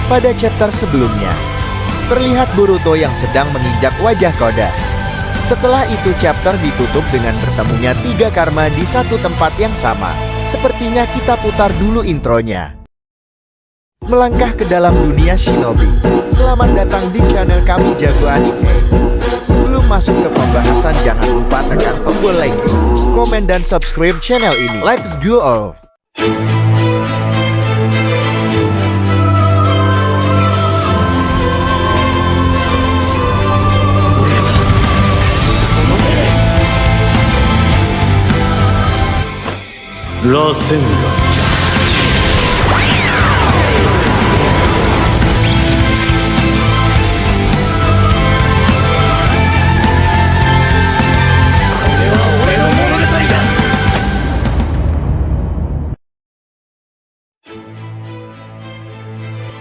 Pada chapter sebelumnya, terlihat Boruto yang sedang menginjak wajah Koda. Setelah itu chapter ditutup dengan bertemunya 3 karma di satu tempat yang sama. Sepertinya kita putar dulu intronya. Melangkah ke dalam dunia shinobi. Selamat datang di channel kami Jago Anime. Sebelum masuk ke pembahasan, jangan lupa tekan tombol like, komen, dan subscribe channel ini. Let's go all! Rasengan.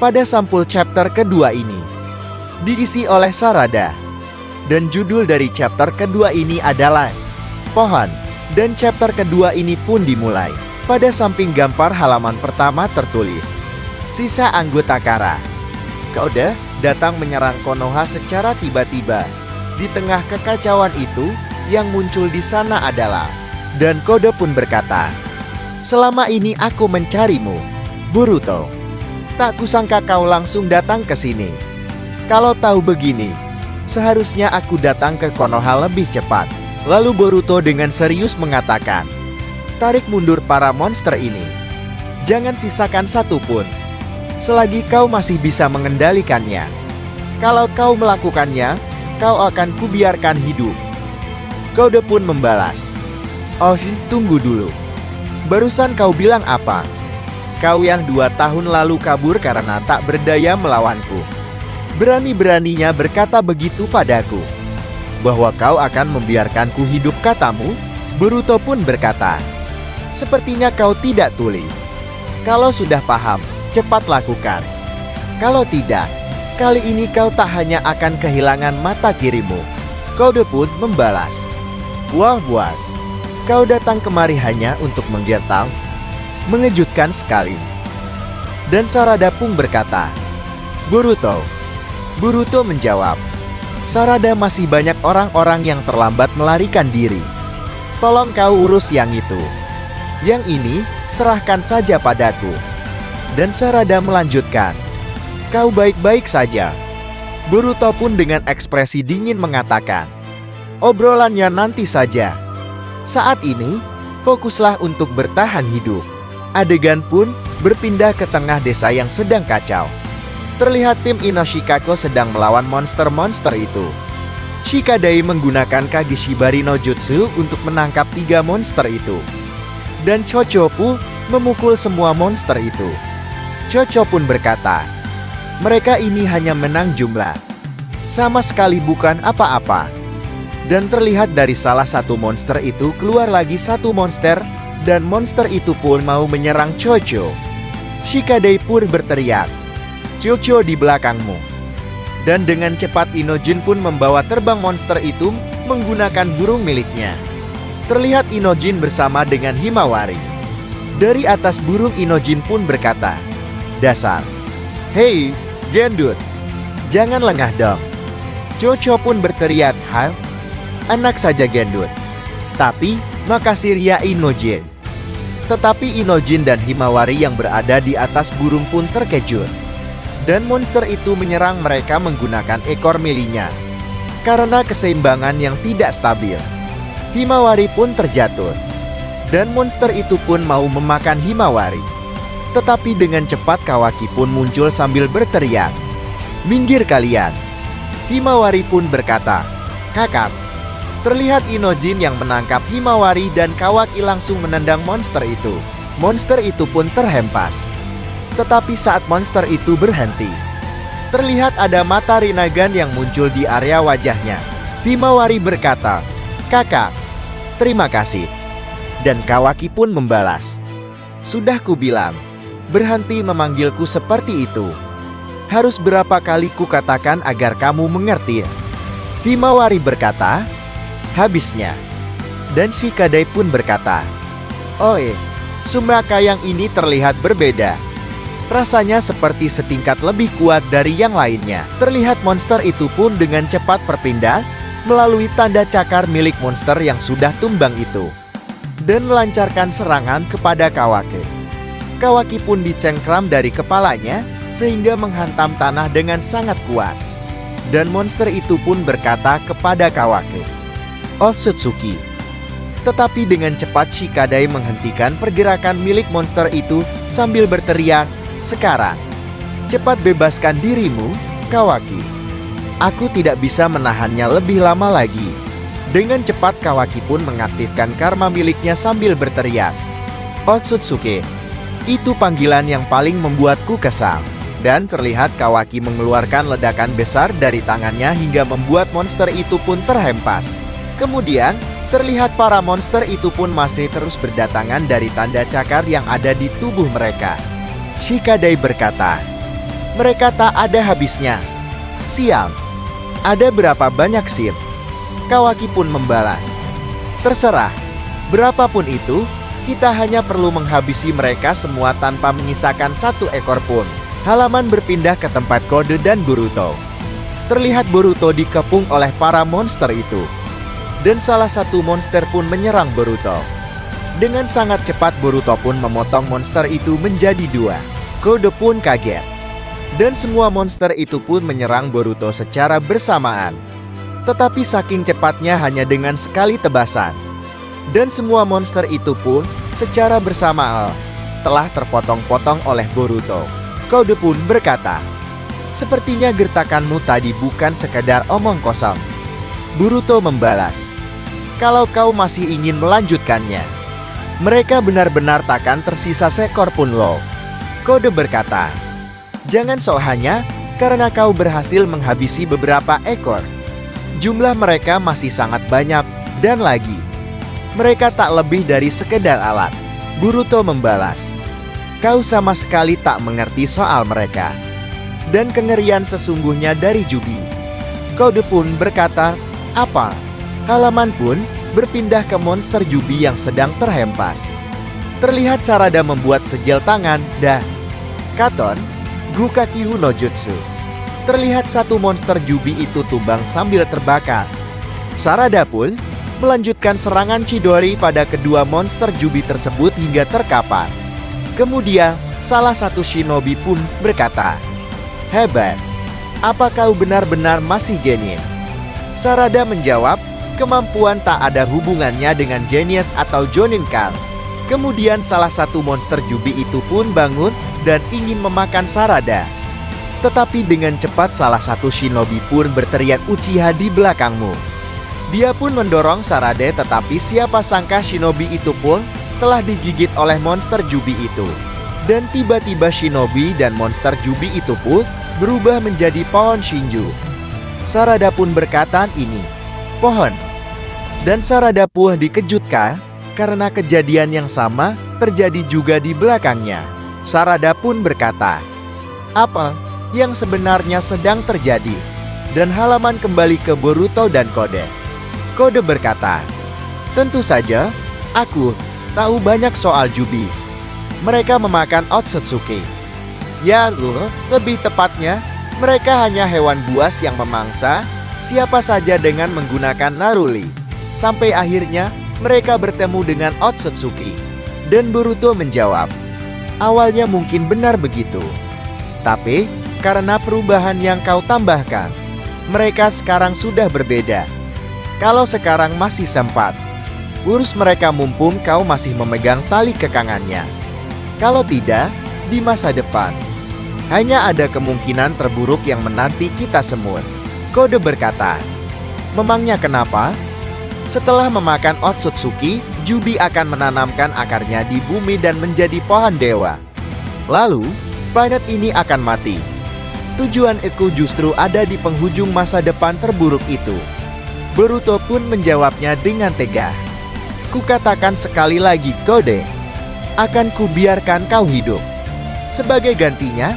Pada sampul chapter kedua ini, diisi oleh Sarada. Dan judul dari chapter kedua ini adalah Pohon. Dan chapter kedua ini pun dimulai. Pada samping gambar halaman pertama tertulis, sisa anggota Kara. Koda datang menyerang Konoha secara tiba-tiba. Di tengah kekacauan itu, yang muncul di sana adalah, dan Koda pun berkata, "Selama ini aku mencarimu, Boruto. Tak kusangka kau langsung datang ke sini. Kalau tahu begini, seharusnya aku datang ke Konoha lebih cepat." Lalu Boruto dengan serius mengatakan, "Tarik mundur para monster ini. Jangan sisakan satu pun. Selagi kau masih bisa mengendalikannya. Kalau kau melakukannya, kau akan kubiarkan hidup." Koda pun membalas, "Oh, tunggu dulu. Barusan kau bilang apa? Kau yang 2 tahun lalu kabur karena tak berdaya melawanku. Berani-beraninya berkata begitu padaku. Bahwa kau akan membiarkanku hidup katamu?" Boruto pun berkata, "Sepertinya kau tidak tuli. Kalau sudah paham, cepat lakukan. Kalau tidak, kali ini kau tak hanya akan kehilangan mata kirimu." Koda pun membalas, "Wah, kau datang kemari hanya untuk menggertak? Mengejutkan sekali." Dan Sarada pun berkata, "Boruto." Boruto menjawab, "Sarada, masih banyak orang-orang yang terlambat melarikan diri. Tolong kau urus yang itu. Yang ini, serahkan saja padaku." Dan Sarada melanjutkan, "Kau baik-baik saja?" Boruto pun dengan ekspresi dingin mengatakan, "Obrolannya nanti saja. Saat ini, fokuslah untuk bertahan hidup." Adegan pun berpindah ke tengah desa yang sedang kacau. Terlihat tim Inoshikako sedang melawan monster-monster itu. Shikadai menggunakan Kageshibari no Jutsu untuk menangkap 3 monster itu. Dan Chochopu memukul semua monster itu. Chocho pun berkata, "Mereka ini hanya menang jumlah. Sama sekali bukan apa-apa." Dan terlihat dari salah satu monster itu keluar lagi satu monster, dan monster itu pun mau menyerang Chocho. Shikadai pun berteriak, "Chocho di belakangmu." Dan dengan cepat Inojin pun membawa terbang monster itu menggunakan burung miliknya. Terlihat Inojin bersama dengan Himawari. Dari atas burung Inojin pun berkata, "Dasar. Hei, gendut. Jangan lengah dong." Chocho pun berteriak, "Hal? Enak saja gendut. Tapi, makasih ya Inojin." Tetapi Inojin dan Himawari yang berada di atas burung pun terkejut. Dan monster itu menyerang mereka menggunakan ekor milinya. Karena keseimbangan yang tidak stabil, Himawari pun terjatuh. Dan monster itu pun mau memakan Himawari. Tetapi dengan cepat Kawaki pun muncul sambil berteriak, "Minggir kalian." Himawari pun berkata, "Kakak." Terlihat Inojin yang menangkap Himawari dan Kawaki langsung menendang monster itu. Monster itu pun terhempas. Tetapi saat monster itu berhenti, terlihat ada mata Rinnegan yang muncul di area wajahnya. Himawari berkata, "Kakak, terima kasih." Dan Kawaki pun membalas, "Sudah kubilang, berhenti memanggilku seperti itu. Harus berapa kali kukatakan agar kamu mengerti?" Himawari berkata, "Habisnya." Dan Shikadai pun berkata, "Oi, Sumaka yang ini terlihat berbeda. Rasanya seperti setingkat lebih kuat dari yang lainnya. Terlihat monster itu pun dengan cepat berpindah melalui tanda cakar milik monster yang sudah tumbang itu, dan melancarkan serangan kepada Kawaki. Kawaki pun dicengkram dari kepalanya, sehingga menghantam tanah dengan sangat kuat. Dan monster itu pun berkata kepada Kawaki, "Otsutsuki." Tetapi dengan cepat Shikadai menghentikan pergerakan milik monster itu sambil berteriak, "Sekarang, cepat bebaskan dirimu, Kawaki. Aku tidak bisa menahannya lebih lama lagi." Dengan cepat Kawaki pun mengaktifkan karma miliknya sambil berteriak, "Otsutsuki." Itu panggilan yang paling membuatku kesal. Dan terlihat Kawaki mengeluarkan ledakan besar dari tangannya hingga membuat monster itu pun terhempas. Kemudian, terlihat para monster itu pun masih terus berdatangan dari tanda cakar yang ada di tubuh mereka. Shikadai berkata, "Mereka tak ada habisnya. Sial, ada berapa banyak sih?" Kawaki pun membalas, "Terserah, berapapun itu, kita hanya perlu menghabisi mereka semua tanpa menyisakan satu ekor pun." Halaman berpindah ke tempat Kode dan Boruto. Terlihat Boruto dikepung oleh para monster itu. Dan salah satu monster pun menyerang Boruto. Dengan sangat cepat Boruto pun memotong monster itu menjadi dua. Kode pun kaget. Dan semua monster itu pun menyerang Boruto secara bersamaan. Tetapi saking cepatnya hanya dengan sekali tebasan. Dan semua monster itu pun secara bersamaan telah terpotong-potong oleh Boruto. Kode pun berkata, "Sepertinya gertakanmu tadi bukan sekadar omong kosong." Boruto membalas, "Kalau kau masih ingin melanjutkannya, mereka benar-benar takkan tersisa seekor pun loh." Kode berkata, "Jangan sok hanya karena kau berhasil menghabisi beberapa ekor. Jumlah mereka masih sangat banyak, dan lagi, mereka tak lebih dari sekedar alat." Boruto membalas, "Kau sama sekali tak mengerti soal mereka. Dan kengerian sesungguhnya dari Jubi." Kode pun berkata, "Apa?" Halaman pun berpindah ke monster Jubi yang sedang terhempas. Terlihat Sarada membuat segel tangan dan Katon Gukaki no Jutsu. Terlihat satu monster Jubi itu tumbang sambil terbakar. Sarada pun melanjutkan serangan Chidori pada kedua monster Jubi tersebut hingga terkapar. Kemudian, salah satu shinobi pun berkata, "Hebat, apa kau benar-benar masih genin?" Sarada menjawab, kemampuan tak ada hubungannya dengan genius atau joninkan. Kemudian salah satu monster Jubi itu pun bangun dan ingin memakan Sarada. Tetapi dengan cepat salah satu shinobi pun berteriak, "Uchiha di belakangmu." Dia pun mendorong Sarada, tetapi siapa sangka shinobi itu pun telah digigit oleh monster Jubi itu. Dan tiba-tiba shinobi dan monster Jubi itu pun berubah menjadi pohon Shinju. Sarada pun berkata, "Ini pohon." Dan Sarada pun dikejutkan karena kejadian yang sama terjadi juga di belakangnya. Sarada pun berkata, "Apa yang sebenarnya sedang terjadi?" Dan halaman kembali ke Boruto dan Kode. Kode berkata, "Tentu saja, aku tahu banyak soal Jubi. Mereka memakan Otsutsuki. Ya, lebih tepatnya, mereka hanya hewan buas yang memangsa siapa saja dengan menggunakan naruli. Sampai akhirnya, mereka bertemu dengan Otsutsuki." Dan Boruto menjawab, "Awalnya mungkin benar begitu. Tapi, karena perubahan yang kau tambahkan, mereka sekarang sudah berbeda. Kalau sekarang masih sempat, urus mereka mumpung kau masih memegang tali kekangannya. Kalau tidak, di masa depan, hanya ada kemungkinan terburuk yang menanti kita semua." Kode berkata, "Memangnya kenapa?" Setelah memakan Otsutsuki, Jubi akan menanamkan akarnya di bumi dan menjadi pohon dewa. Lalu, planet ini akan mati. Tujuan Eku justru ada di penghujung masa depan terburuk itu. Boruto pun menjawabnya dengan tegas, "Kukatakan sekali lagi, Kode, akan kubiarkan kau hidup. Sebagai gantinya,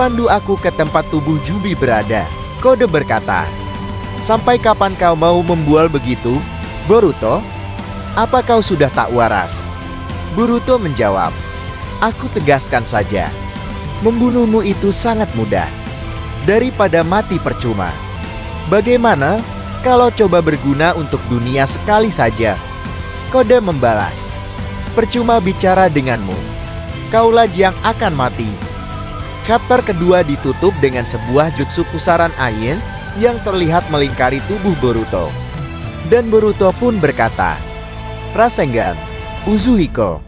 pandu aku ke tempat tubuh Jubi berada." Kode berkata, "Sampai kapan kau mau membual begitu, Boruto? Apa kau sudah tak waras?" Boruto menjawab, "Aku tegaskan saja. Membunuhmu itu sangat mudah. Daripada mati percuma. Bagaimana kalau coba berguna untuk dunia sekali saja? Kode membalas. Percuma bicara denganmu. Kaulah yang akan mati. Chapter kedua ditutup dengan sebuah jutsu pusaran angin yang terlihat melingkari tubuh Boruto. Dan Boruto pun berkata, Rasengan, Uzuhiko.